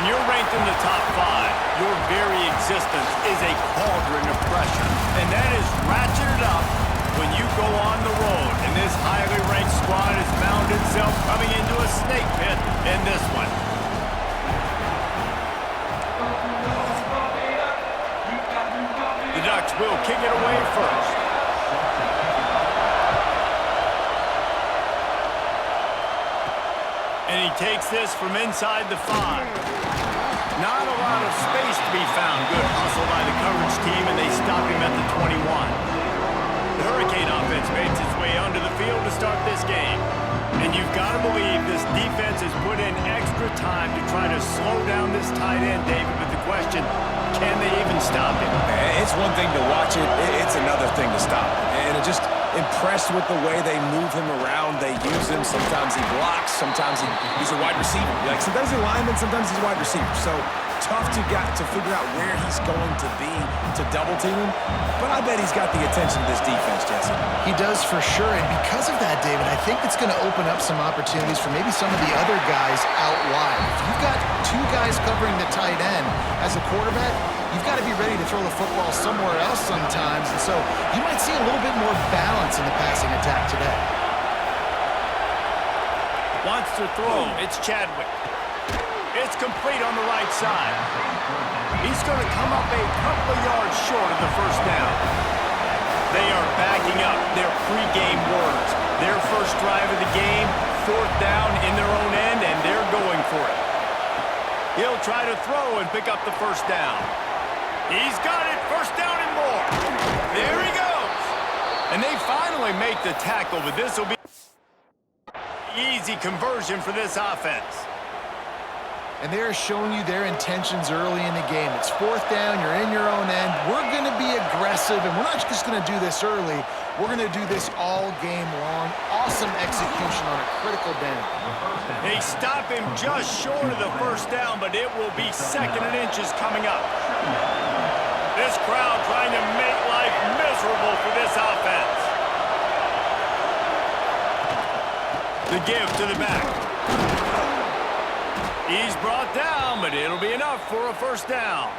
you're ranked in the top 5, your very existence is a cauldron of pressure. And that is ratcheted up when you go on the road. And this highly ranked squad has found itself coming into a snake pit in this one. The Ducks will kick it away first. And he takes this from inside the 5. Not a lot of space to be found. Good hustle by the coverage team, and they stop him at the 21. The Hurricane offense makes its way onto the field to start this game. And you've got to believe this defense has put in extra time to try to slow down this tight end, David. But the question, can they even stop him? It's one thing to watch it. It's another thing to stop it. And it just impressed with the way they move him around. They use him. Sometimes he blocks. Sometimes he's a wide receiver. Like sometimes he's a lineman. Sometimes he's a wide receiver. So tough to figure out where he's going to be to double team him. But I bet he's got the attention of this defense, Jesse. He does for sure. And because of that, David, I think it's going to open up some opportunities for maybe some of the other guys out wide. If you've got 2 guys covering the tight end as a quarterback, you've got to be ready to throw the football somewhere else sometimes. And so you might see a little bit more balance in the passing attack today. Wants to throw. It's Chadwick. It's complete on the right side. He's going to come up a couple of yards short of the first down. They are backing up their pregame words. Their first drive of the game, 4th down in their own end, and they're going for it. He'll try to throw and pick up the first down. He's got it, 1st down and more. There he goes. And they finally make the tackle, but this will be easy conversion for this offense. And they're showing you their intentions early in the game. It's 4th down, you're in your own end. We're going to be aggressive, and we're not just going to do this early. We're going to do this all game long. Awesome execution on a critical down. They stop him just short of the 1st down, but it will be 2nd and inches coming up. This crowd trying to make life miserable for this offense. The give to the back. He's brought down, but it'll be enough for a 1st down.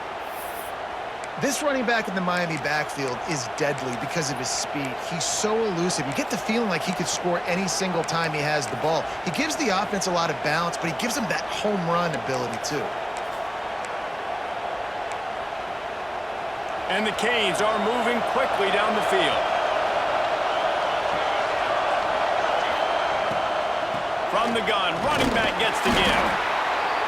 This running back in the Miami backfield is deadly because of his speed. He's so elusive. You get the feeling like he could score any single time he has the ball. He gives the offense a lot of balance, but he gives them that home run ability too. And the Canes are moving quickly down the field. From the gun, running back gets the give.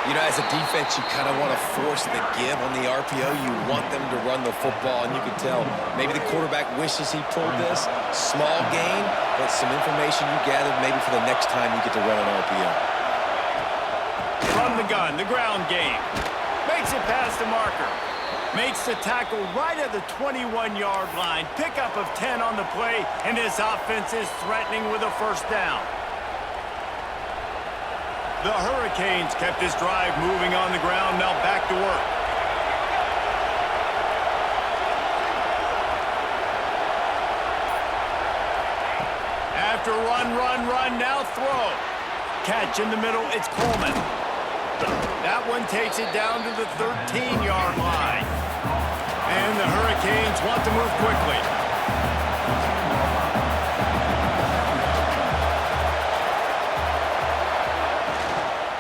You know, as a defense, you kind of want to force the give on the RPO. You want them to run the football, and you can tell maybe the quarterback wishes he pulled this. Small gain, but some information you gathered maybe for the next time you get to run an RPO. From the gun, the ground game. Makes it past the marker. Makes the tackle right at the 21-yard line. Pickup of 10 on the play, and this offense is threatening with a 1st down. The Hurricanes kept this drive moving on the ground, now back to work. After run, now throw. Catch in the middle, it's Coleman. That one takes it down to the 13-yard line. And the Hurricanes want to move quickly.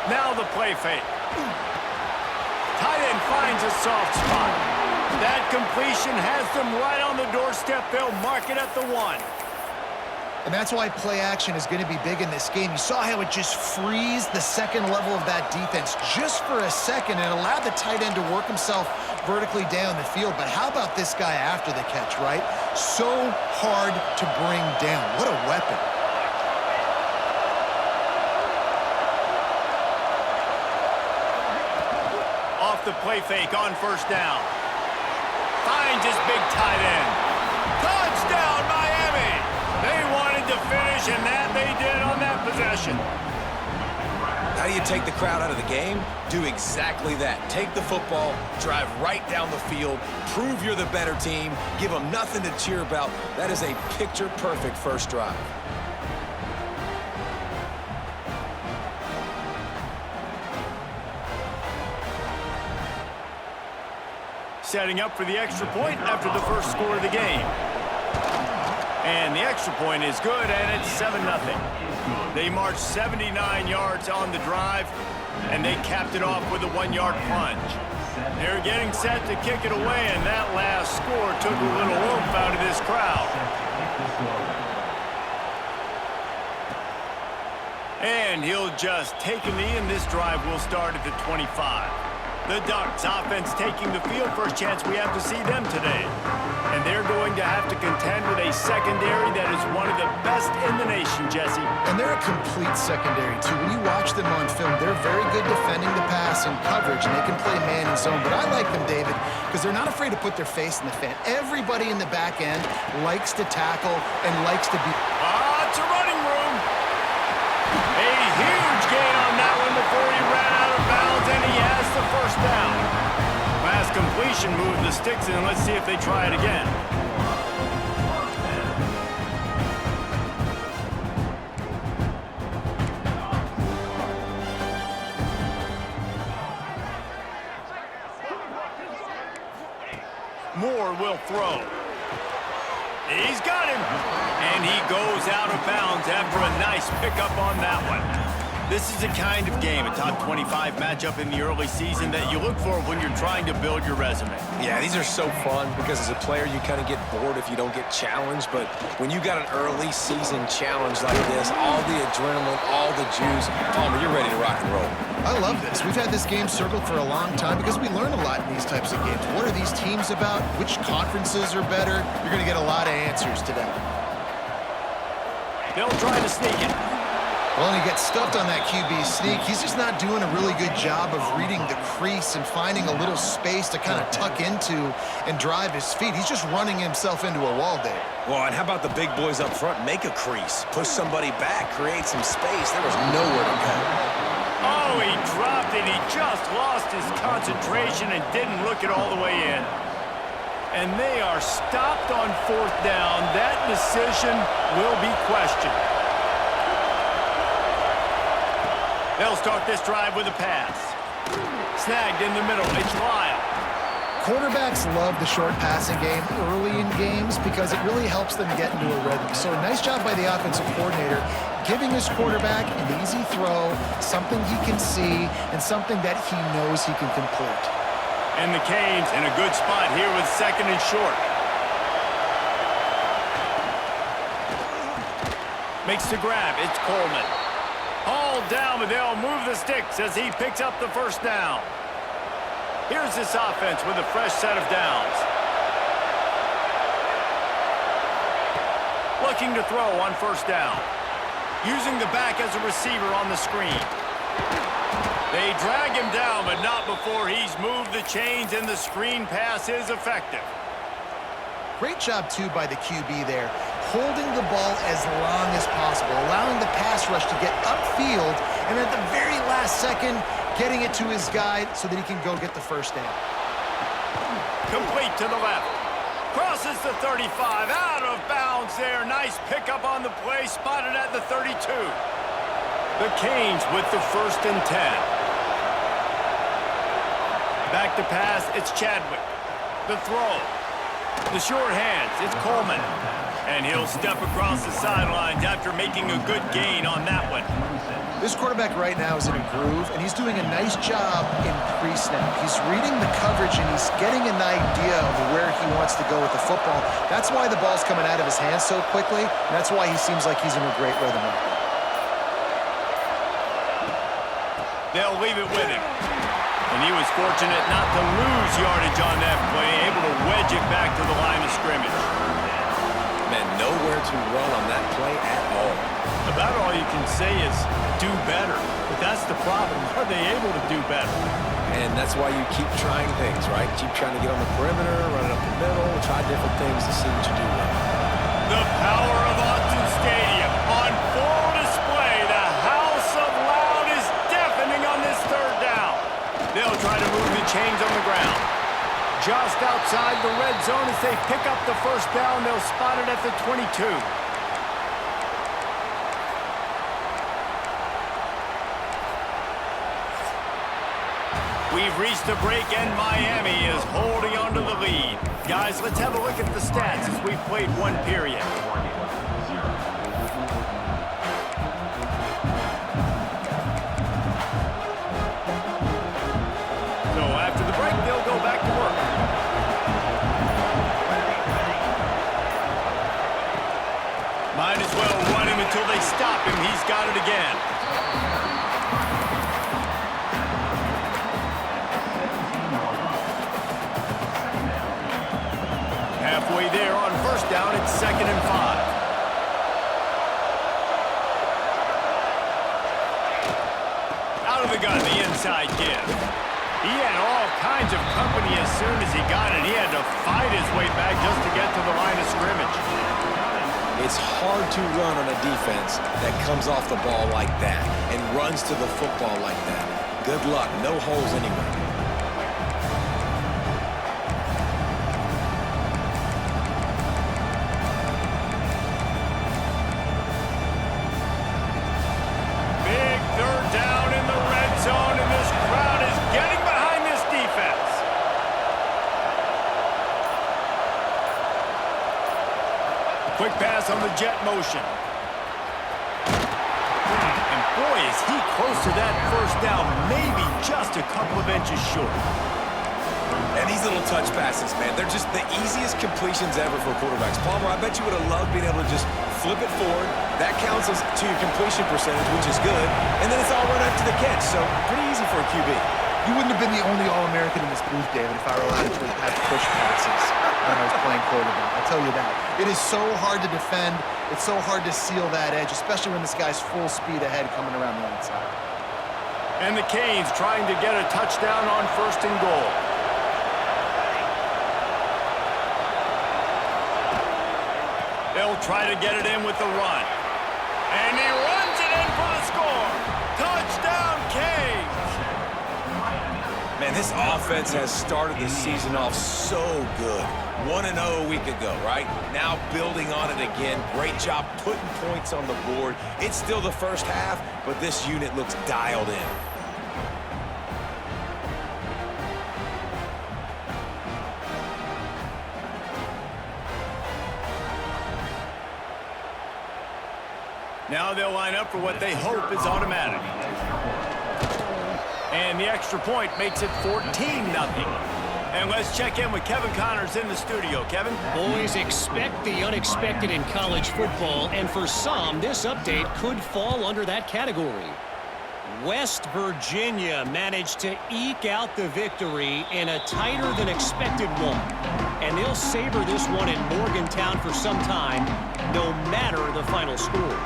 Now the play fake. Tight end finds a soft spot. That completion has them right on the doorstep. They'll mark it at the 1. And that's why play action is going to be big in this game. You saw how it just frees the second level of that defense just for a second and allowed the tight end to work himself vertically down the field. But how about this guy after the catch, right? So hard to bring down. What a weapon. Off the play fake on 1st down. Finds his big tight end. Touchdown, Miami! They wanted to finish, and that they did on that possession. How do you take the crowd out of the game? Do exactly that. Take the football, drive right down the field, prove you're the better team, give them nothing to cheer about. That is a picture-perfect first drive. setting up for the extra point after the first score of the game. And the extra point is good, and it's 7-0. They marched 79 yards on the drive, and they capped it off with a 1-yard plunge. They're getting set to kick it away, and that last score took a little oomph out of this crowd. And he'll just take a knee, and this drive will start at the 25. The Ducks offense taking the field. First chance we have to see them today. And they're going to have to contend with a secondary that is one of the best in the nation, Jesse. And they're a complete secondary, too. When you watch them on film, they're very good defending the pass and coverage, and they can play man and zone. But I like them, David, because they're not afraid to put their face in the fan. Everybody in the back end likes to tackle and likes to be... It's a running room. A huge gain on that one before he ran out of bounds, and he has the first down. Pass completion moved the sticks in. Let's see if they try it again. Moore will throw. He's got him. And he goes out of bounds after a nice pickup on that one. This is the kind of game, a top 25 matchup in the early season, that you look for when you're trying to build your resume. Yeah, these are so fun because as a player, you kind of get bored if you don't get challenged. But when you got an early season challenge like this, all the adrenaline, all the juice, Palmer, you're ready to rock and roll. I love this. We've had this game circled for a long time because we learn a lot in these types of games. What are these teams about? Which conferences are better? You're going to get a lot of answers today. They'll try to sneak it. Well, and he gets stuffed on that QB sneak. He's just not doing a really good job of reading the crease and finding a little space to kind of tuck into and drive his feet. He's just running himself into a wall there. Well, and how about the big boys up front? Make a crease, push somebody back, create some space. There was nowhere to go. Oh, he dropped it. He just lost his concentration and didn't look it all the way in. And they are stopped on fourth down. That decision will be questioned. They'll start this drive with a pass. Snagged in the middle. It's Lyle. Quarterbacks love the short passing game early in games because it really helps them get into a rhythm. So a nice job by the offensive coordinator giving his quarterback an easy throw, something he can see, and something that he knows he can complete. And the Canes in a good spot here with second and short. Makes the grab. It's Coleman. Hauled down, but they'll move the sticks as he picks up the first down. Here's this offense with a fresh set of downs. Looking to throw on first down. Using the back as a receiver on the screen. They drag him down, but not before he's moved the chains, and the screen pass is effective. Great job, too, by the QB there, holding the ball as long as possible, allowing the pass rush to get upfield, and at the very last second, getting it to his guy so that he can go get the first down. Complete to the left. Crosses the 35, out of bounds there. Nice pickup on the play, spotted at the 32. The Canes with the 1st and 10. Back to pass, it's Chadwick. The throw. The short hands, it's Coleman. And he'll step across the sidelines after making a good gain on that one. This quarterback right now is in a groove, and he's doing a nice job in pre-snap. He's reading the coverage, and he's getting an idea of where he wants to go with the football. That's why the ball's coming out of his hands so quickly, and that's why he seems like he's in a great rhythm right now. They'll leave it with him. And he was fortunate not to lose yardage on that play, able to wedge it back to the line of scrimmage. Man, nowhere to run on that play at all. About all you can say is do better. But that's the problem. Are they able to do better? And that's why you keep trying things, right? Keep trying to get on the perimeter, run it up the middle, try different things to see what you do well. The power of Autzen Stadium on full display. The house of loud is deafening on this third down. They'll try to move the chains on the ground. Just outside the red zone as they pick up the first down. They'll spot it at the 22. We've reached the break, and Miami is holding on to the lead. Guys, let's have a look at the stats as we've played one period. So after the break, they'll go back to work. Might as well run him until they stop him. He's got it again. Halfway there on first down, it's 2nd and 5. Out of the gun, the inside give. He had all kinds of company as soon as he got it. He had to fight his way back just to get to the line of scrimmage. It's hard to run on a defense that comes off the ball like that and runs to the football like that. Good luck. No holes anywhere. Big 3rd down in the red zone, and this crowd is getting behind this defense. Quick pass on the jet motion. And boy, is he close to that first down, maybe just a couple of inches short. And these little touch passes, man, they're just the easiest completions ever for quarterbacks. Palmer, I bet you would have loved being able to just flip it forward. That counts as to your completion percentage, which is good. And then it's all run up to the catch, so pretty easy for a QB. You wouldn't have been the only All-American in this booth, David, if I were allowed to have push passes when I was playing quarterback. I'll tell you that. It is so hard to defend. It's so hard to seal that edge, especially when this guy's full speed ahead coming around the outside. And the Canes trying to get a touchdown on 1st and goal. They'll try to get it in with the run. And he runs it in for the score. Touchdown, Canes! Man, this offense has started the season off so good. 1-0 a week ago, right? Now building on it again. Great job putting points on the board. It's still the first half, but this unit looks dialed in. Now they'll line up for what they hope is automatic. And the extra point makes it 14-0. And let's check in with Kevin Connors in the studio. Kevin? Boys, expect the unexpected in college football, and for some, this update could fall under that category. West Virginia managed to eke out the victory in a tighter-than-expected one. And they'll savor this one in Morgantown for some time, no matter the final score.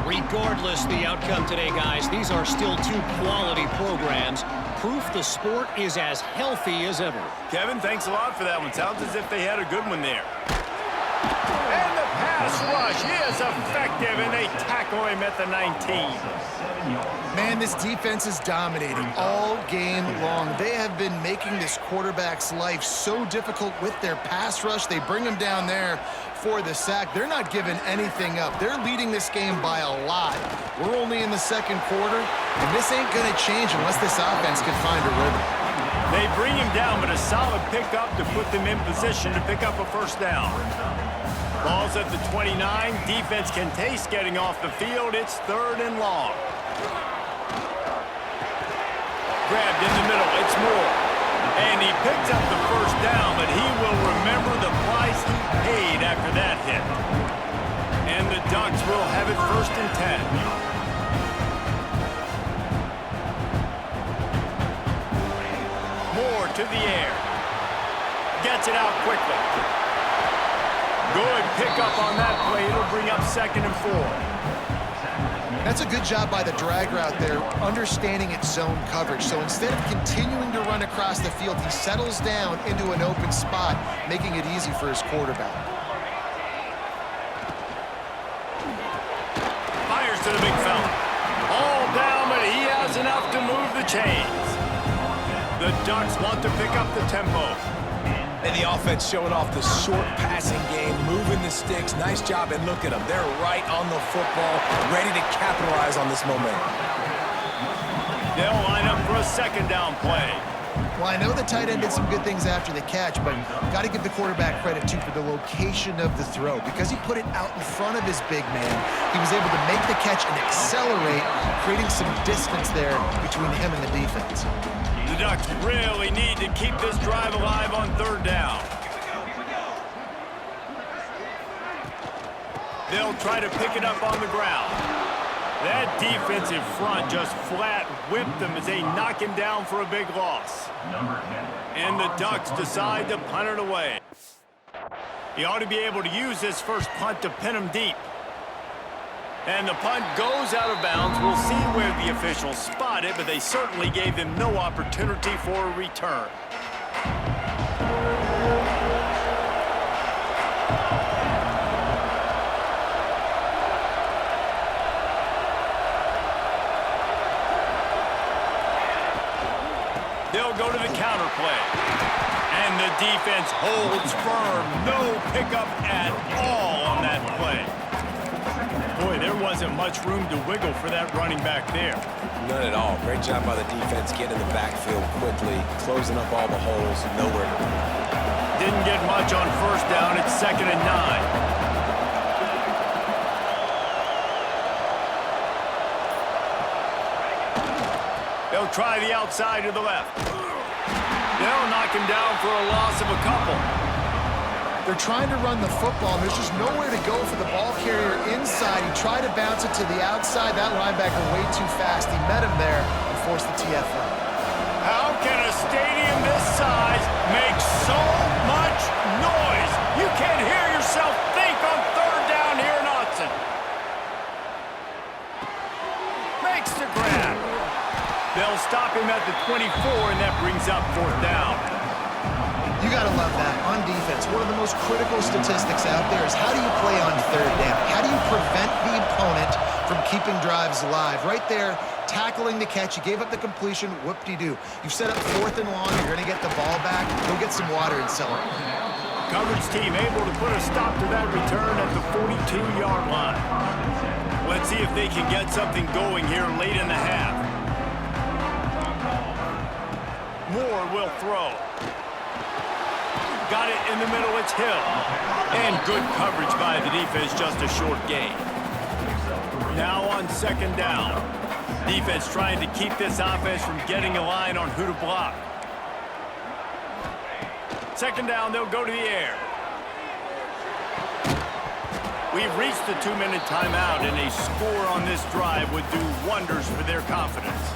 Regardless the outcome today, guys, these are still two quality programs. Proof the sport is as healthy as ever. Kevin, thanks a lot for that one. Sounds as if they had a good one there. And the pass rush is effective, and they tackle him at the 19. Man, this defense is dominating all game long. They have been making this quarterback's life so difficult with their pass rush. They bring him down there for the sack. They're not giving anything up. They're leading this game by a lot. We're only in the 2nd quarter, and this ain't going to change unless this offense can find a rhythm. They bring him down, but a solid pickup to put them in position to pick up a first down. Ball's at the 29. Defense can taste getting off the field. It's 3rd and long. Grabbed in the middle. It's Moore. And he picks up the first down, but he will remember the price he paid after that hit. And the Ducks will have it 1st and 10. Moore to the air. Gets it out quickly. Good pickup on that play. It'll bring up 2nd and 4. That's a good job by the drag route there, understanding its zone coverage. So instead of continuing to run across the field, he settles down into an open spot, making it easy for his quarterback. Fires to the big fella. All down, but he has enough to move the chains. The Ducks want to pick up the tempo. And the offense showing off the short passing game, moving the sticks. Nice job, and look at them. They're right on the football, ready to capitalize on this momentum. They'll line up for a second down play. Well, I know the tight end did some good things after the catch, but got to give the quarterback credit, too, for the location of the throw. Because he put it out in front of his big man, he was able to make the catch and accelerate, creating some distance there between him and the defense. The Ducks really need to keep this drive alive on third down. They'll try to pick it up on the ground. That defensive front just flat whipped them as they knock him down for a big loss. And the Ducks decide to punt it away. He ought to be able to use this first punt to pin him deep. And the punt goes out of bounds. We'll see where the officials spot it, but they certainly gave him no opportunity for a return. They'll go to the counter play. And the defense holds firm. No pickup at all on that play. Boy, there wasn't much room to wiggle for that running back there. None at all. Great job by the defense getting in the backfield quickly, closing up all the holes, nowhere. Didn't get much on first down. It's 2nd and 9. They'll try the outside to the left. They'll knock him down for a loss of a couple. They're trying to run the football, and there's just nowhere to go for the ball carrier inside. He tried to bounce it to the outside. That linebacker way too fast. He met him there and forced the TFL. How can a stadium this size make so much noise? You can't hear yourself think on third down here in Austin. Makes the grab. They'll stop him at the 24, and that brings up 4th down. You got to love that. On defense, one of the most critical statistics out there is how do you play on third down? How do you prevent the opponent from keeping drives alive? Right there, tackling the catch. You gave up the completion. Whoop-de-doo. You've set up 4th and long. You're going to get the ball back. Go get some water and celebrate. Coverage team able to put a stop to that return at the 42-yard line. Let's see if they can get something going here late in the half. Moore will throw. Got it in the middle, it's Hill. And good coverage by the defense, just a short gain. Now on 2nd down. Defense trying to keep this offense from getting a line on who to block. 2nd down, they'll go to the air. We've reached the 2-minute timeout, and a score on this drive would do wonders for their confidence.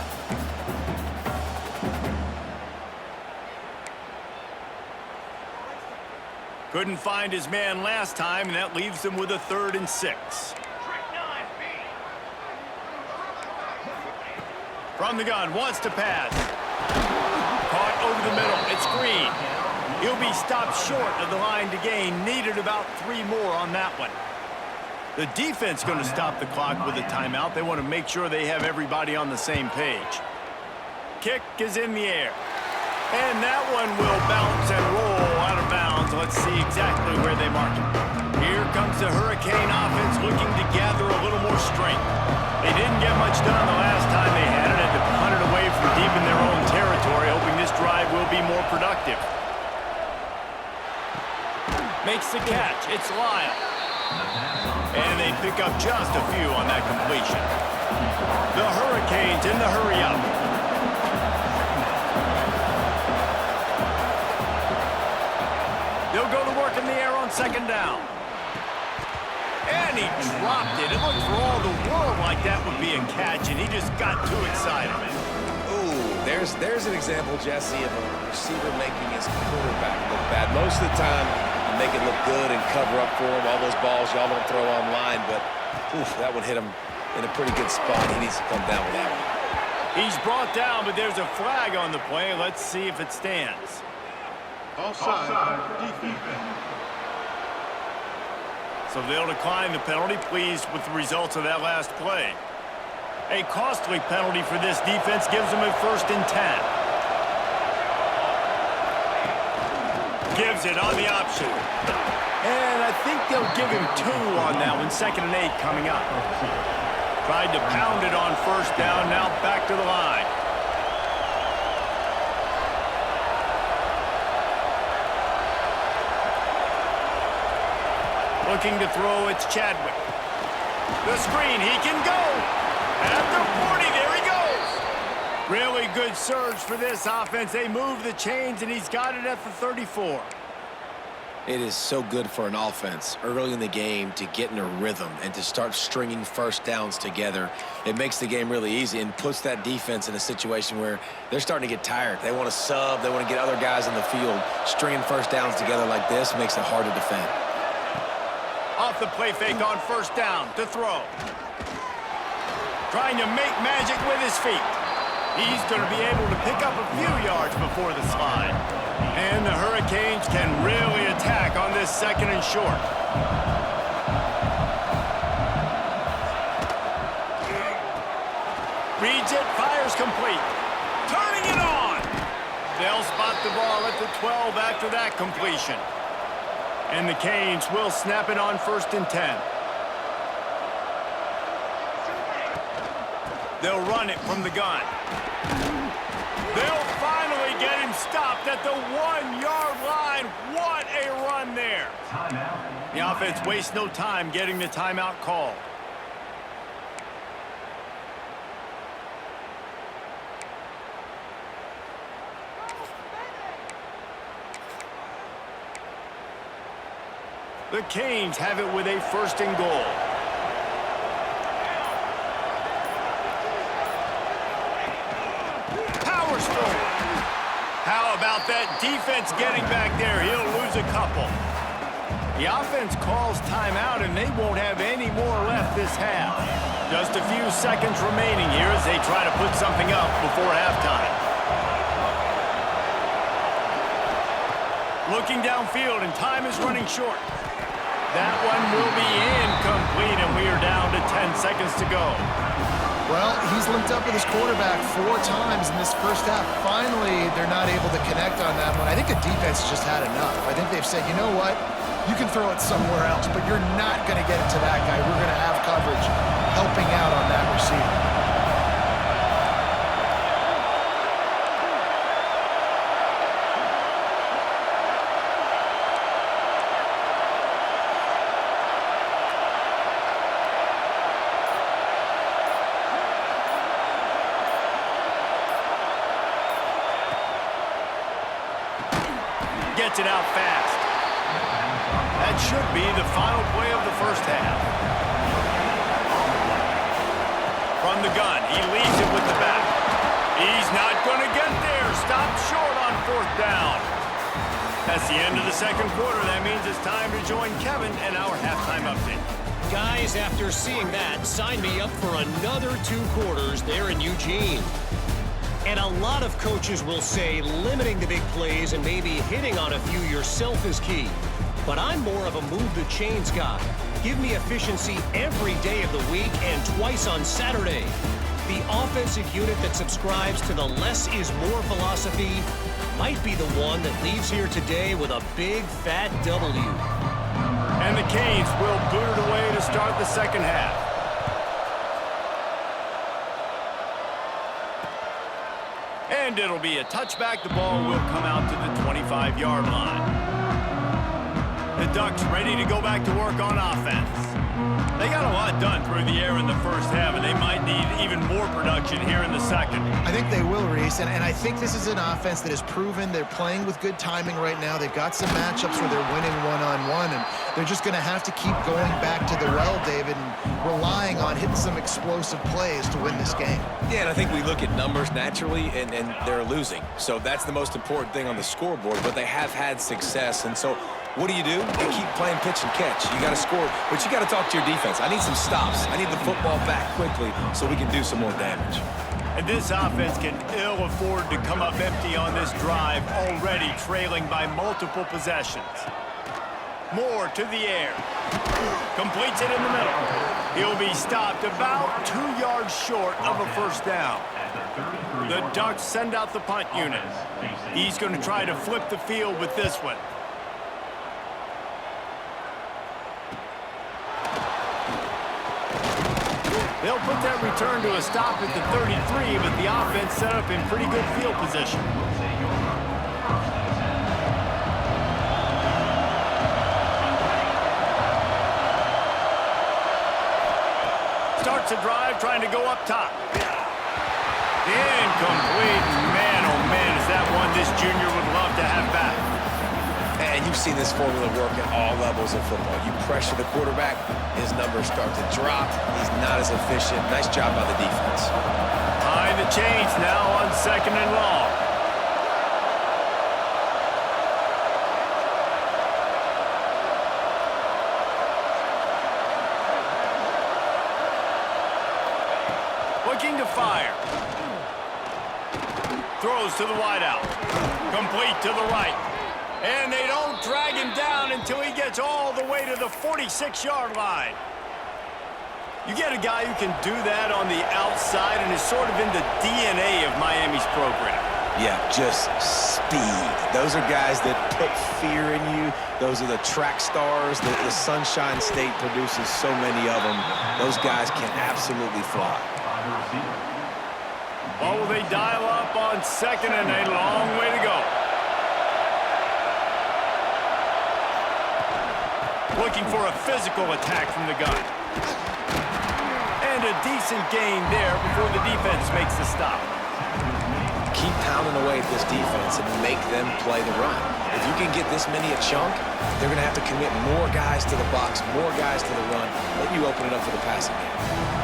Couldn't find his man last time, and that leaves him with a 3rd and 6. From the gun, wants to pass. Caught over the middle, it's Green. He'll be stopped short of the line to gain. Needed about 3 more on that one. The defense going to stop the clock with a timeout. They want to make sure they have everybody on the same page. Kick is in the air. And that one will bounce and roll out of bounds. Let's see exactly where they mark it. Here comes the Hurricane offense looking to gather a little more strength. They didn't get much done the last time they had it, and to punt it away from deep in their own territory, hoping this drive will be more productive. Makes the catch. It's Lyle. And they pick up just a few on that completion. The Hurricanes in the hurry-up. They'll go to work in the air on 2nd down. And he dropped it. It looked for all the world like that would be a catch, and he just got too excited. Ooh, there's an example, Jesse, of a receiver making his quarterback look bad. Most of the time, you make it look good and cover up for him. All those balls y'all don't throw online, but oof, that would hit him in a pretty good spot. He needs to come down with that one. He's brought down, but there's a flag on the play. Let's see if it stands. Offside, defense. So they'll decline the penalty, pleased with the results of that last play. A costly penalty for this defense gives them a 1st and 10. Gives it on the option. And I think they'll give him 2 on that one. 2nd and 8 coming up. Tried to pound it on 1st down, now back to the line. Looking to throw, it's Chadwick. The screen, he can go. At the 40, there he goes. Really good surge for this offense. They move the chains, and he's got it at the 34. It is so good for an offense early in the game to get in a rhythm and to start stringing first downs together. It makes the game really easy and puts that defense in a situation where they're starting to get tired. They want to sub. They want to get other guys in the field. Stringing first downs together like this makes it hard to defend. Off the play fake on first down to throw. Trying to make magic with his feet. He's going to be able to pick up a few yards before the slide. And the Hurricanes can really attack on this second and short. Reads it, fires complete. Turning it on. They'll spot the ball at the 12 after that completion. And the Canes will snap it on 1st and 10. They'll run it from the gun. They'll finally get him stopped at the 1-yard line. What a run there. The offense wastes no time getting the timeout called. The Canes have it with a 1st and goal. Powers forward. How about that defense getting back there? He'll lose a couple. The offense calls timeout, and they won't have any more left this half. Just a few seconds remaining here as they try to put something up before halftime. Looking downfield, and time is running short. That one will be incomplete, and we are down to 10 seconds to go. Well, he's linked up with his quarterback 4 times in this first half. Finally, they're not able to connect on that one. I think the defense just had enough. I think they've said, you know what? You can throw it somewhere else, but you're not going to get it to that guy. We're going to have coverage helping out on that receiver. Gets it out fast. That should be the final play of the first half. From the gun, he leaves it with the back. He's not going to get there. Stopped short on 4th down. That's the end of the second quarter. That means it's time to join Kevin and our halftime update. Guys, after seeing that, sign me up for another 2 quarters there in Eugene. And a lot of coaches will say limiting the big plays and maybe hitting on a few yourself is key. But I'm more of a move the chains guy. Give me efficiency every day of the week and twice on Saturday. The offensive unit that subscribes to the less is more philosophy might be the one that leaves here today with a big fat W. And the Canes will boot it away to start the second half. And it'll be a touchback. The ball will come out to the 25-yard line. The Ducks ready to go back to work on offense. They got a lot done through the air in the first half, and they might need even more production here in the second. I think they will, Reese, and I think this is an offense that has proven they're playing with good timing right now. They've got some matchups where they're winning one-on-one, and they're just going to have to keep going back to the well, David, and relying on hitting some explosive plays to win this game. Yeah, and I think we look at numbers naturally, and they're losing. So that's the most important thing on the scoreboard, but they have had success, and so what do? You keep playing pitch and catch. You got to score, but you got to talk to your defense. I need some stops. I need the football back quickly so we can do some more damage. And this offense can ill afford to come up empty on this drive, already trailing by multiple possessions. Moore to the air. Completes it in the middle. He'll be stopped about 2 yards short of a first down. The Ducks send out the punt unit. He's going to try to flip the field with this one. They'll put that return to a stop at the 33, but the offense set up in pretty good field position. Starts the drive trying to go up top. Incomplete. Man, oh man, is that one this junior would love to have back. And you've seen this formula work at all levels of football. You pressure the quarterback, his numbers start to drop. He's not as efficient. Nice job by the defense. Behind the chains now on 2nd and long. Looking to fire. Throws to the wideout. Complete to the right. And they don't drag him down until he gets all the way to the 46-yard line. You get a guy who can do that on the outside and is sort of in the DNA of Miami's program. Yeah, just speed. Those are guys that put fear in you. Those are the track stars. The Sunshine State produces so many of them. Those guys can absolutely fly. Well, will they dial up on 2nd and a long way to go? Looking for a physical attack from the gun. And a decent gain there before the defense makes the stop. Keep pounding away at this defense and make them play the run. If you can get this many a chunk, they're going to have to commit more guys to the box, more guys to the run. Then you open it up for the passing game.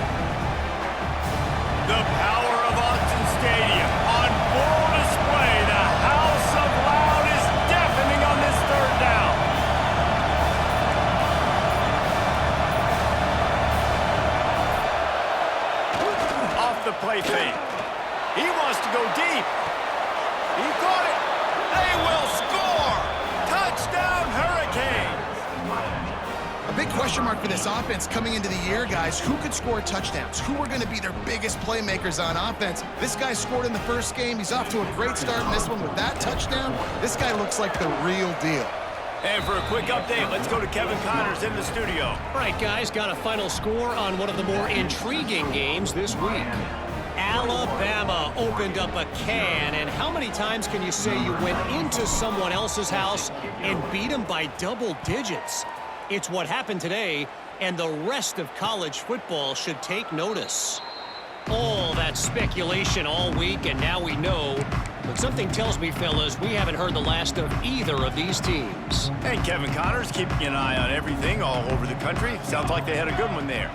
The power of Austin Stadium on full display. The house of loud is deafening on this 3rd down. Off the play fake. He wants to go deep. He caught it. They will score. Touchdown, Hurricanes. A big question mark for this offense coming into the year, guys. Who could score touchdowns? Who are going to be their biggest playmakers on offense? This guy scored in the first game. He's off to a great start in this one with that touchdown. This guy looks like the real deal. And for a quick update, let's go to Kevin Connors in the studio. All right, guys, got a final score on one of the more intriguing games this week. Alabama opened up a can, and how many times can you say you went into someone else's house and beat them by double digits? It's what happened today, and the rest of college football should take notice. All that speculation all week, and now we know. But something tells me, fellas, we haven't heard the last of either of these teams. And Kevin Connors keeping an eye on everything all over the country. Sounds like they had a good one there.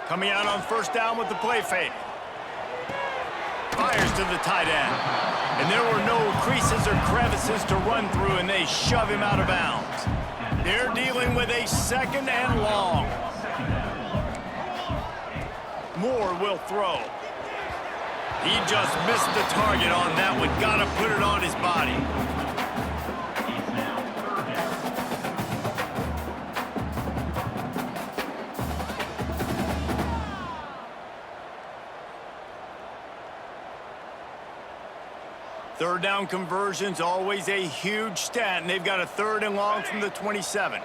Coming out on 1st down with the play fake. Fires to the tight end. And there were no creases or crevices to run through, and they shove him out of bounds. They're dealing with a 2nd and long. Moore will throw. He just missed the target on that one. Gotta put it on his body. Third down conversions, always a huge stat, and they've got a 3rd and long from the 27.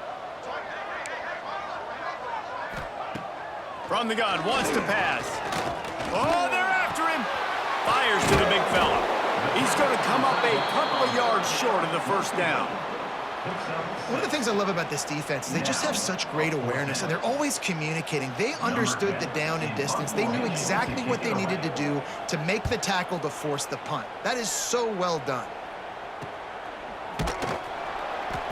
From the gun, wants to pass. Oh, they're after him. Fires to the big fella. He's going to come up a couple of yards short of the 1st down. One of the things I love about this defense is they just have such great awareness, and they're always communicating. They understood the down and distance. They knew exactly what they needed to do to make the tackle to force the punt. That is so well done.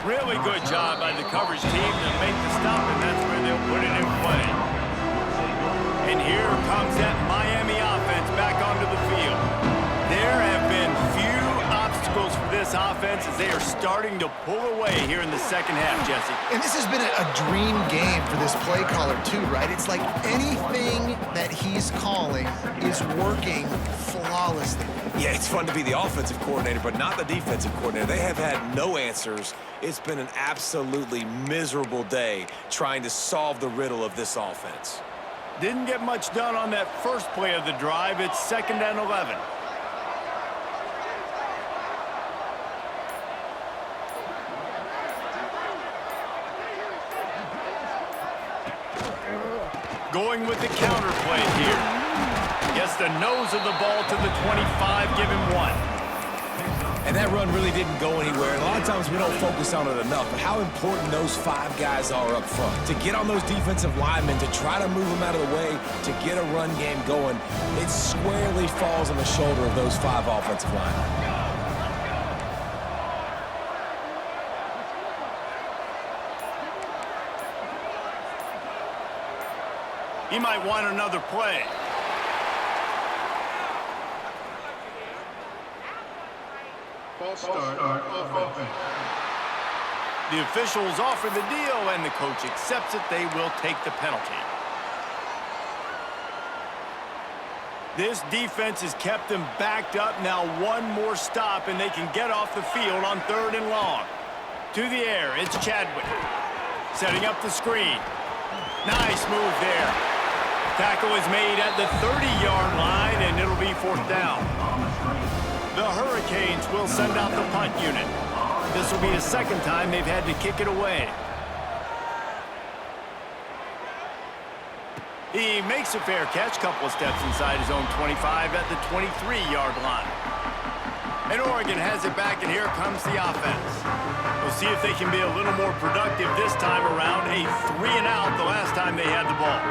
Really good job by the coverage team to make the stop, and that's where they'll put it in play. And here comes that Miami offense back onto the field. There have been few obstacles for this offense as they are starting to pull away here in the 2nd half, Jesse. And this has been a dream game for this play caller too, right? It's like anything that he's calling is working flawlessly. Yeah, it's fun to be the offensive coordinator, but not the defensive coordinator. They have had no answers. It's been an absolutely miserable day trying to solve the riddle of this offense. Didn't get much done on that first play of the drive. It's 2nd and 11. Going with the counter play here. Gets the nose of the ball to the 25, give him 1. And that run really didn't go anywhere. And a lot of times we don't focus on it enough, but how important those 5 guys are up front. To get on those defensive linemen, to try to move them out of the way, to get a run game going, it squarely falls on the shoulder of those 5 offensive linemen. He might want another play. False start on offense. The officials offer the deal, and the coach accepts it. They will take the penalty. This defense has kept them backed up. Now one more stop, and they can get off the field on 3rd and long. To the air, it's Chadwick. Setting up the screen. Nice move there. Tackle is made at the 30-yard line, and it'll be 4th down. The Hurricanes will send out the punt unit. This will be the 2nd time they've had to kick it away. He makes a fair catch, couple of steps inside his own 25 at the 23-yard line. And Oregon has it back, and here comes the offense. We'll see if they can be a little more productive this time around. A 3-and-out the last time they had the ball.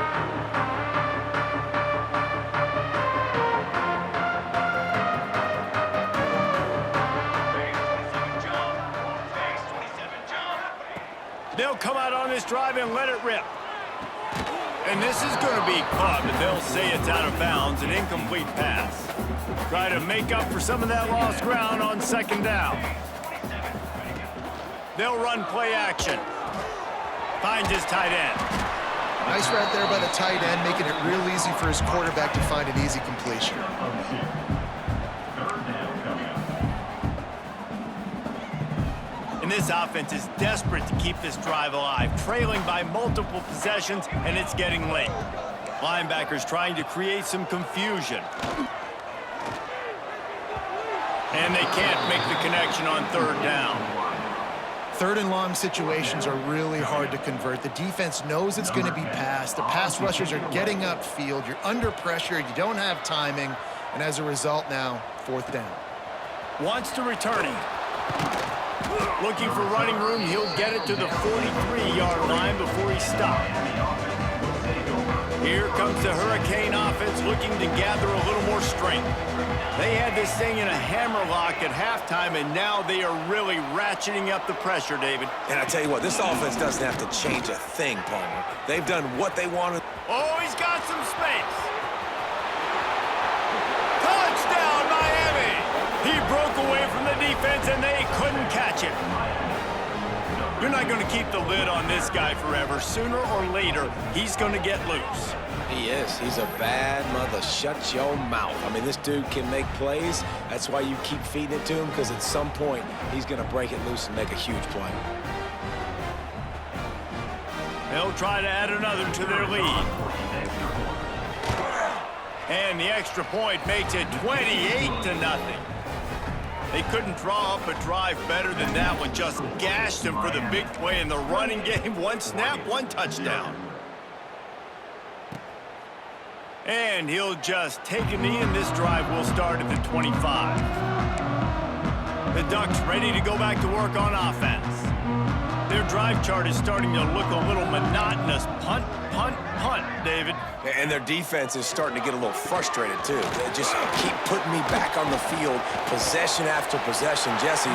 They'll come out on this drive and let it rip. And this is going to be caught, but they'll say it's out of bounds, an incomplete pass. Try to make up for some of that lost ground on 2nd down. They'll run play action. Finds his tight end. Nice right there by the tight end, making it real easy for his quarterback to find an easy completion. And this offense is desperate to keep this drive alive, trailing by multiple possessions, and it's getting late. Linebackers trying to create some confusion. And they can't make the connection on 3rd down. 3rd and long situations are really hard to convert. The defense knows it's going to be passed. The pass rushers are getting upfield. You're under pressure. You don't have timing. And as a result now, 4th down. Wants to return it. Looking for running room. He'll get it to the 43-yard line before he stopped. Here comes the Hurricane offense looking to gather a little more strength. They had this thing in a hammerlock at halftime, and now they are really ratcheting up the pressure, David. And I tell you what, this offense doesn't have to change a thing, Palmer. They've done what they wanted. Oh, he's got some space. Touchdown, Miami! He broke away from the defense, and they couldn't catch him. You're not going to keep the lid on this guy forever. Sooner or later, he's going to get loose. He is. He's a bad mother. Shut your mouth. I mean, this dude can make plays. That's why you keep feeding it to him, because at some point, he's going to break it loose and make a huge play. They'll try to add another to their lead. And the extra point makes it 28-0. They couldn't draw up a drive better than that one. Just gashed him for the big play in the running game. 1 snap, 1 touchdown. And he'll just take a knee, and this drive will start at the 25. The Ducks ready to go back to work on offense. Their drive chart is starting to look a little monotonous. Punt, punt, punt, David. And their defense is starting to get a little frustrated, too. They just keep putting me back on the field, possession after possession. Jesse,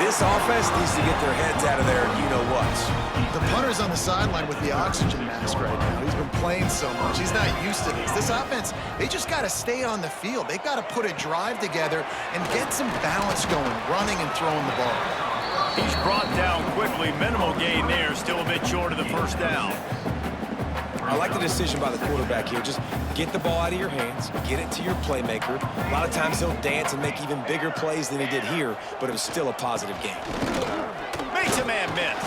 this offense needs to get their heads out of there, you-know-whats. The punter's on the sideline with the oxygen mask right now. He's been playing so much. He's not used to this. This offense, they just got to stay on the field. They've got to put a drive together and get some balance going, running and throwing the ball. He's brought down quickly. Minimal gain there. Still a bit short of the 1st down. I like the decision by the quarterback here. Just get the ball out of your hands, get it to your playmaker. A lot of times he'll dance and make even bigger plays than he did here, but it was still a positive game. Makes a man miss.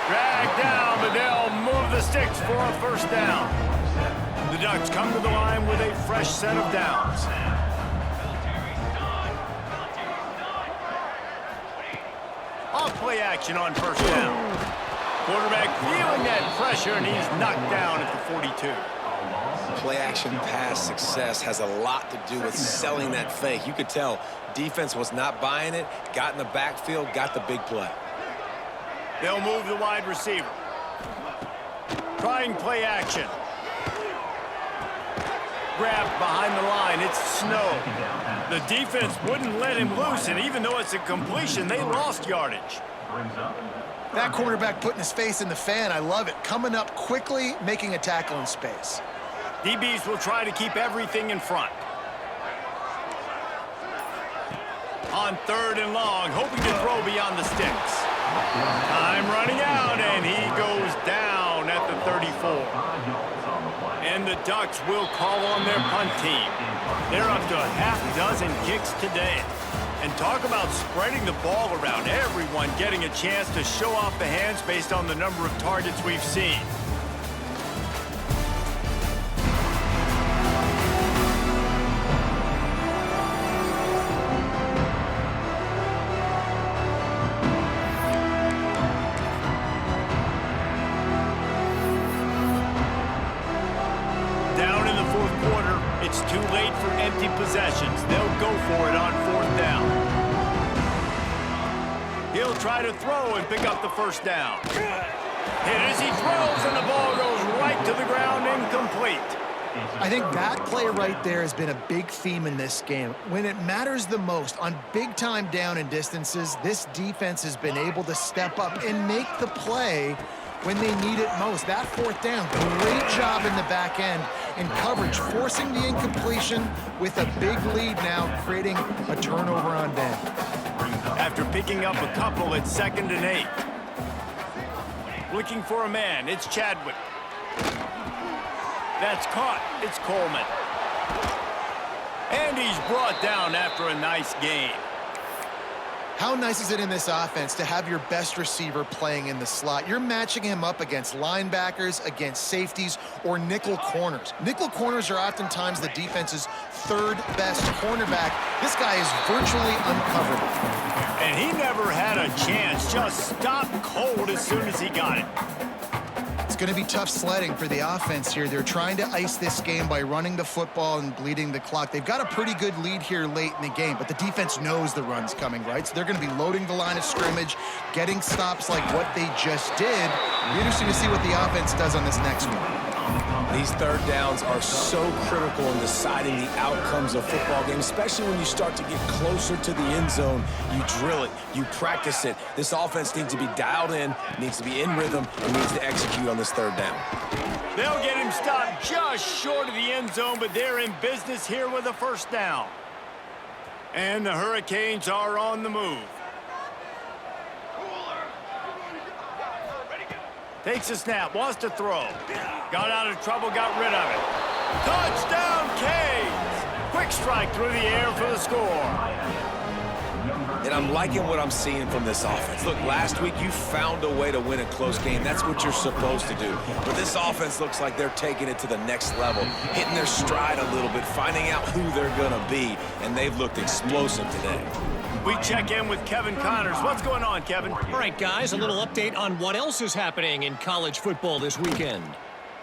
Dragged down, but they'll move the sticks for a 1st down. The Ducks come to the line with a fresh set of downs. Off play action on 1st down. Quarterback feeling that pressure, and he's knocked down at the 42. Play-action pass success has a lot to do with selling that fake. You could tell defense was not buying it, got in the backfield, got the big play. They'll move the wide receiver. Trying play action. Grabbed behind the line. It's Snow. The defense wouldn't let him loose, and even though it's a completion, they lost yardage. That quarterback putting his face in the fan, I love it. Coming up quickly, making a tackle in space. DBs will try to keep everything in front. On 3rd and long, hoping to throw beyond the sticks. Time running out, and he goes down at the 34. And the Ducks will call on their punt team. They're up to a half-dozen kicks today. And talk about spreading the ball around. Everyone getting a chance to show off the hands based on the number of targets we've seen. Down in the 4th quarter, it's too late for empty possessions. They'll go for it on 4th down. He'll try to throw and pick up the first down. Hit as he throws, and the ball goes right to the ground, incomplete. I think that play right there has been a big theme in this game. When it matters the most, on big-time down and distances, this defense has been able to step up and make the play when they need it most. That 4th down, great job in the back end in coverage, forcing the incompletion with a big lead now, creating a turnover on down. After picking up a couple, it's 2nd and 8. Looking for a man, it's Chadwick. That's caught, it's Coleman. And he's brought down after a nice gain. How nice is it in this offense to have your best receiver playing in the slot? You're matching him up against linebackers, against safeties, or nickel corners. Nickel corners are oftentimes the defense's 3rd best cornerback. This guy is virtually uncoverable. And he never had a chance, just stopped cold as soon as he got it. It's going to be tough sledding for the offense here. They're trying to ice this game by running the football and bleeding the clock. They've got a pretty good lead here late in the game, but the defense knows the run's coming, right? So they're going to be loading the line of scrimmage, getting stops like what they just did. It'll be interesting to see what the offense does on this next one. These 3rd downs are so critical in deciding the outcomes of football games, especially when you start to get closer to the end zone. You drill it, you practice it. This offense needs to be dialed in, needs to be in rhythm, and needs to execute on this 3rd down. They'll get him stopped just short of the end zone, but they're in business here with a 1st down. And the Hurricanes are on the move. Takes a snap, wants to throw. Got out of trouble, got rid of it. Touchdown, Canes! Quick strike through the air for the score. And I'm liking what I'm seeing from this offense. Look, last week you found a way to win a close game. That's what you're supposed to do. But this offense looks like they're taking it to the next level, hitting their stride a little bit, finding out who they're going to be, and they've looked explosive today. We check in with Kevin Connors. What's going on, Kevin? All right, guys, a little update on what else is happening in college football this weekend.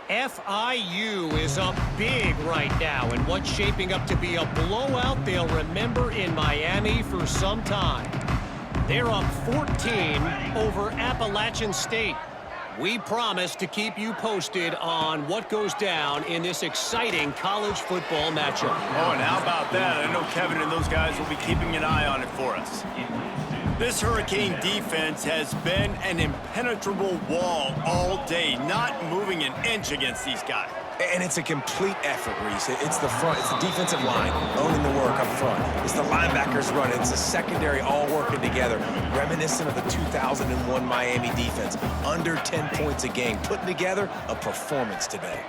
FIU is up big right now in what's shaping up to be a blowout they'll remember in Miami for some time. They're up 14 over Appalachian State. We promise to keep you posted on what goes down in this exciting college football matchup. Oh, and how about that? I know Kevin and those guys will be keeping an eye on it for us. This Hurricane defense has been an impenetrable wall all day, not moving an inch against these guys. And it's a complete effort, Reese. It's the front, it's the defensive line owning the work up front. It's the linebackers running. It's the secondary all working together, reminiscent of the 2001 Miami defense. Under 10 points a game, putting together a performance today.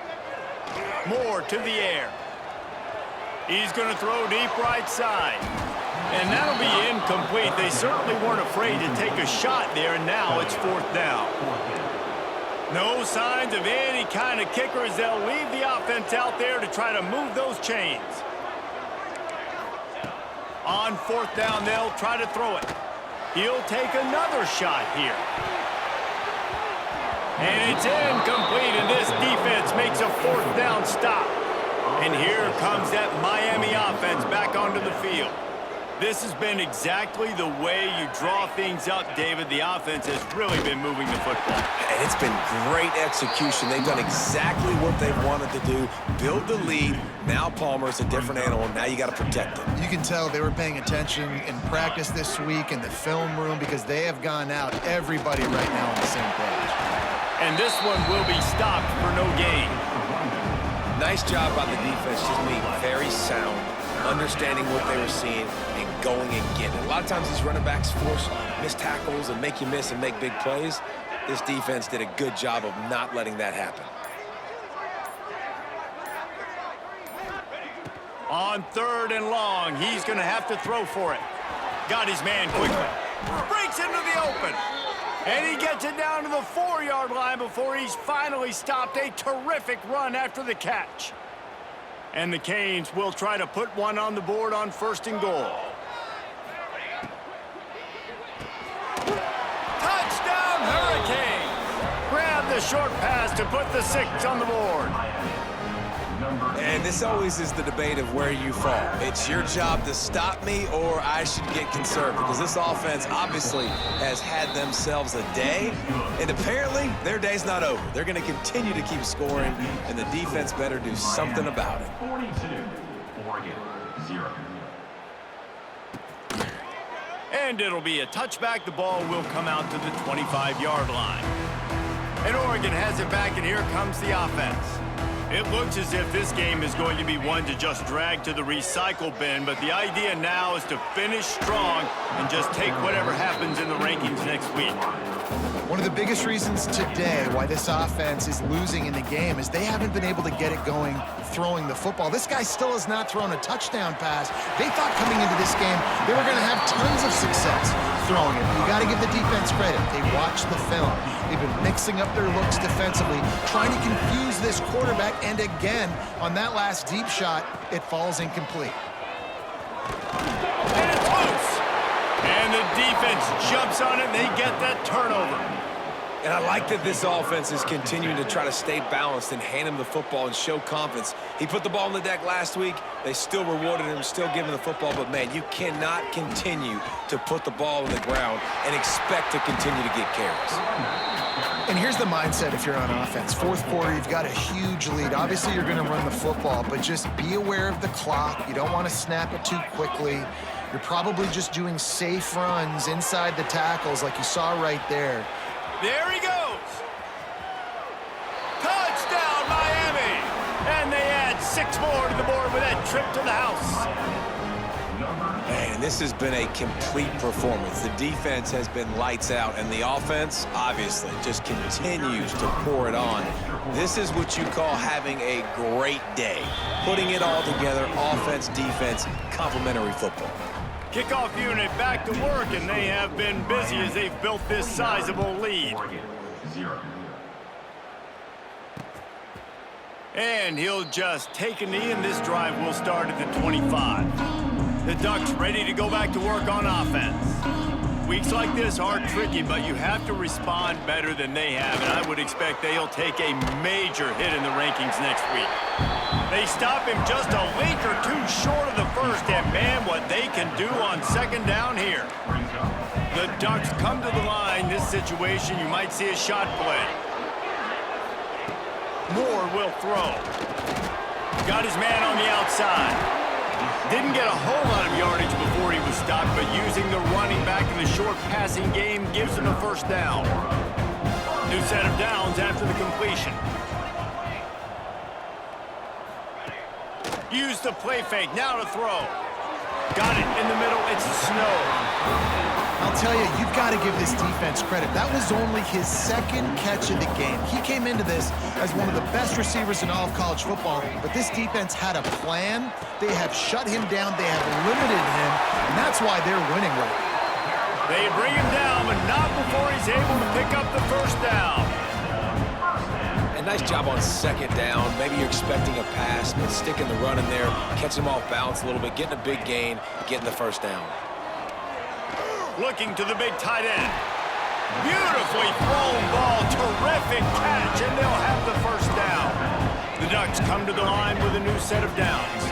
Moore to the air. He's going to throw deep right side. And that'll be incomplete. They certainly weren't afraid to take a shot there, and now it's 4th down. No signs of any kind of kickers. They'll leave the offense out there to try to move those chains. On 4th down, they'll try to throw it. He'll take another shot here. And it's incomplete, and this defense makes a 4th down stop. And here comes that Miami offense back onto the field. This has been exactly the way you draw things up, David. The offense has really been moving the football. And it's been great execution. They've done exactly what they've wanted to do. Build the lead. Now Palmer's a different animal. Now you got to protect him. You can tell they were paying attention in practice this week in the film room because they have gone out, everybody right now on the same page. And this one will be stopped for no gain. Nice job by the defense, just being very sound, understanding what they were seeing, and going and getting it. A lot of times these running backs force missed tackles and make you miss and make big plays. This defense did a good job of not letting that happen. On 3rd and long, he's going to have to throw for it. Got his man quickly. Breaks into the open. And he gets it down to the 4-yard line before he's finally stopped. A terrific run after the catch. And the Canes will try to put one on the board on 1st and goal. Touchdown, Hurricane! Grab the short pass to put the 6 on the board. And this always is the debate of where you fall. It's your job to stop me or I should get conserved, because this offense obviously has had themselves a day, and apparently their day's not over. They're going to continue to keep scoring, and the defense better do something about it. 42, Oregon, 0. And it'll be a touchback. The ball will come out to the 25-yard line. And Oregon has it back, and here comes the offense. It looks as if this game is going to be one to just drag to the recycle bin, but the idea now is to finish strong and just take whatever happens in the rankings next week. One of the biggest reasons today why this offense is losing in the game is they haven't been able to get it going throwing the football. This guy still has not thrown a touchdown pass. They thought coming into this game they were going to have tons of success throwing it. You got to give the defense credit. They watched the film. They've been mixing up their looks defensively, trying to confuse this quarterback, and again, on that last deep shot, it falls incomplete. And it's loose. And the defense jumps on it, and they get that turnover. And I like that this offense is continuing to try to stay balanced and hand him the football and show confidence. He put the ball on the deck last week. They still rewarded him, still giving him the football. But, man, you cannot continue to put the ball on the ground and expect to continue to get carries. And here's the mindset if you're on offense. 4th quarter, you've got a huge lead. Obviously, you're going to run the football, but just be aware of the clock. You don't want to snap it too quickly. You're probably just doing safe runs inside the tackles like you saw right there. There he goes. Touchdown, Miami. And they add 6 more to the board with that trip to the house. Man, this has been a complete performance. The defense has been lights out, and the offense, obviously, just continues to pour it on. This is what you call having a great day. Putting it all together, offense, defense, complementary football. Kickoff unit back to work, and they have been busy as they've built this sizable lead. Oregon, 0. And he'll just take a knee, and this drive will start at the 25. The Ducks ready to go back to work on offense. Weeks like this are tricky, but you have to respond better than they have, and I would expect they'll take a major hit in the rankings next week. They stop him just a link or two short of the first, and man, what they can do on 2nd down here. The Ducks come to the line. This situation, you might see a shot play. Moore will throw. Got his man on the outside. Didn't get a whole lot of yardage before he was stopped, but using the running back in the short passing game gives him a 1st down. New set of downs after the completion. Use the play fake, now to throw. Got it in the middle, it's snow. I'll tell you, you've got to give this defense credit. That was only his 2nd catch of the game. He came into this as one of the best receivers in all of college football, but this defense had a plan. They have shut him down. They have limited him, and that's why they're winning right now. They bring him down, but not before he's able to pick up the 1st down. And nice job on 2nd down. Maybe you're expecting a pass, but sticking the run in there, catching him off balance a little bit, getting a big gain, getting the 1st down. Looking to the big tight end. Beautifully thrown ball, terrific catch, and they'll have the 1st down. The Ducks come to the line with a new set of downs.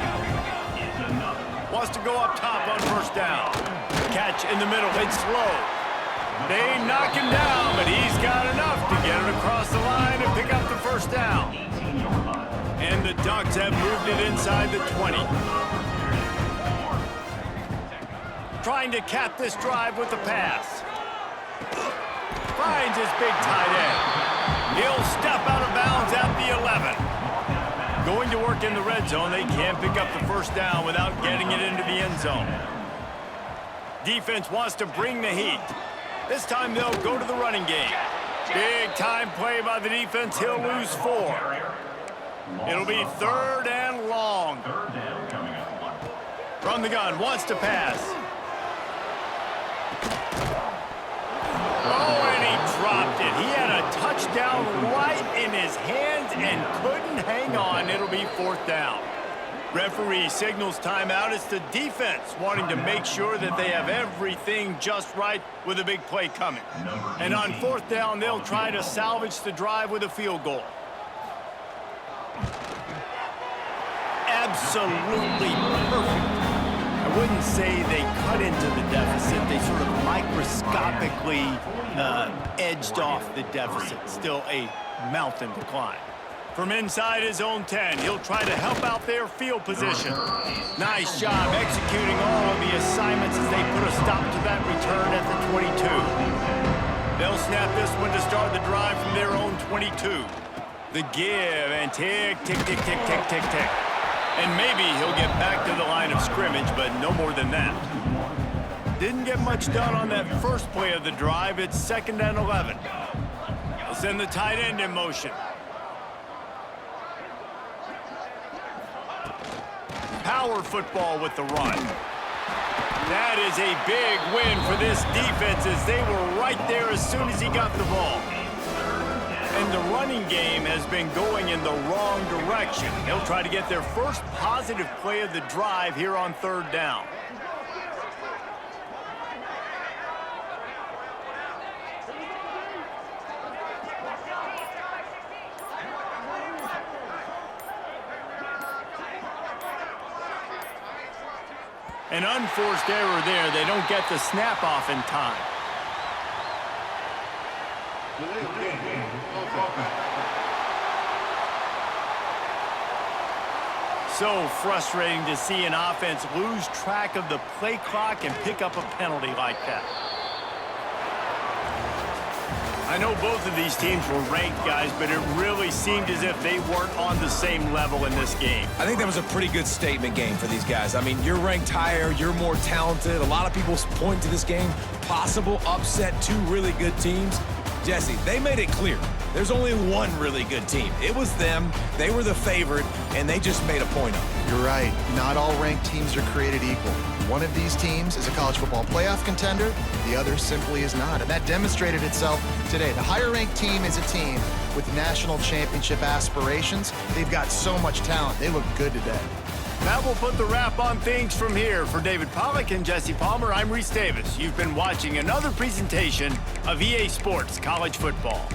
Wants to go up top on first down. Catch in the middle. It's slow. They knock him down, but he's got enough to get it across the line and pick up the first down. And the Ducks have moved it inside the 20. Trying to cap this drive with the pass. Finds his big tight end. He'll step out of bounds at the 11. Going to work in the red zone. They can't pick up the first down without getting it into the end zone. Defense wants to bring the heat. This time they'll go to the running game. Big time play by the defense. He'll lose 4. It'll be 3rd and long. From the gun, wants to pass. Oh, and he dropped it. He had a touchdown right in his hands and couldn't hang on. It'll be 4th down. Referee signals timeout. It's the defense wanting to make sure that they have everything just right with a big play coming. And on 4th down, they'll try to salvage the drive with a field goal. Absolutely perfect. I wouldn't say they cut into the deficit. They sort of microscopically edged off the deficit. Still a mountain to climb. From inside his own 10, he'll try to help out their field position. Nice job executing all of the assignments as they put a stop to that return at the 22. They'll snap this one to start the drive from their own 22. The give and tick, tick, tick, tick, tick, tick, tick. And maybe he'll get back to the line of scrimmage, but no more than that. Didn't get much done on that first play of the drive. It's 2nd and 11. They'll send the tight end in motion. Power football with the run. That is a big win for this defense as they were right there as soon as he got the ball. And the running game has been going in the wrong direction. He'll try to get their first positive play of the drive here on 3rd down. An unforced error there. They don't get the snap off in time. So frustrating to see an offense lose track of the play clock and pick up a penalty like that. I know both of these teams were ranked, guys, but it really seemed as if they weren't on the same level in this game. I think that was a pretty good statement game for these guys. I mean, you're ranked higher, you're more talented. A lot of people point to this game, possible upset, 2 really good teams. Jesse, they made it clear. There's only one really good team. It was them. They were the favorite, and they just made a point of it. You're right. Not all ranked teams are created equal. One of these teams is a college football playoff contender. The other simply is not. And that demonstrated itself today. The higher-ranked team is a team with national championship aspirations. They've got so much talent. They look good today. That will put the wrap on things from here. For David Pollack and Jesse Palmer, I'm Reese Davis. You've been watching another presentation of EA Sports College Football.